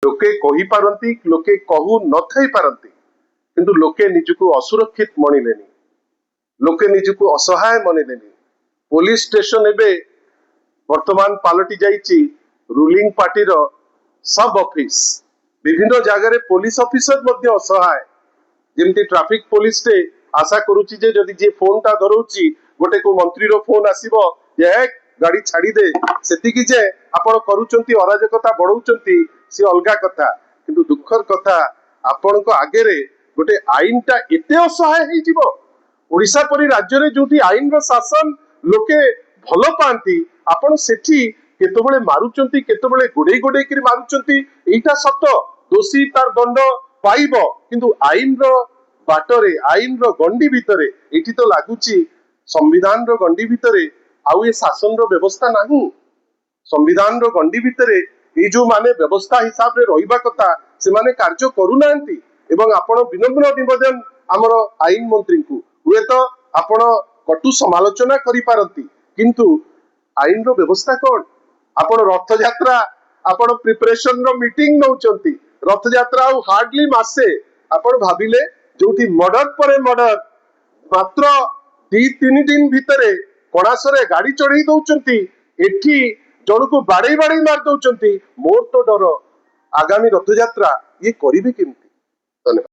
लोके कही पारती लोके कहू न थई पारती किंतु लोके निजको असुरक्षित मणिलेनी लोके निजको असहाय मणिलेनी पुलिस स्टेशन एबे वर्तमान पलटि जाइछि रूलिंग पार्टी सब ऑफिस विभिन्न जगह पुलिस ऑफिसर मध्य असहाय जेमती ट्रैफिक पुलिस टे आशा करूची जे जदि जे फोन टा धरउची गोटे को मंत्री रो फोन आसीबो जे गाड़ी छाड़ी दे सेतिकी जे आपण करूचंती अराजकता बढ़ाउचंती से अलगा कथा किंतु दुखर कथा आपण को आगे रे गोटे आईन टा एते असहाय हे जीवो ओडिशा परी राज्य रे जोटी आईन रो शासन लोके भलो पांती आपण सेठी केतबेले मारुचंती केतबेले गोडे गोडे करी मारुचंती एटा सत्य दोषी तार दंड पाइबो किंतु आईन रो बाटरे आईन रो गंडी भितरे एठी तो लागुची संविधान रो गंडी भितरे आउ ए शासन रो व्यवस्था नाही संविधान रो गंडी भितरे ए जो माने व्यवस्था हिसाब रे रहिबा कथा से माने कार्य करू नांती एवं आपण विनम्र निवेदन हमर आईन मंत्री को हुए तो आपण कटु समालोचना करि पारंती किंतु आईन रो व्यवस्था कोन आपण रथ यात्रा आपण प्रिपरेशन रो मीटिंग नउचंती रथ यात्रा हार्डली मासे आपण भाबिले जोटी मर्डर परे मर्डर मात्र 2-3 दिन भितरे कणासरे गाड़ी चढ़ई दउचंती एठी जणको बाड़े बाड़े मार दउचंती मोर तो डर आगामी रथ यात्रा ये करिवे केमती। धन्यवाद।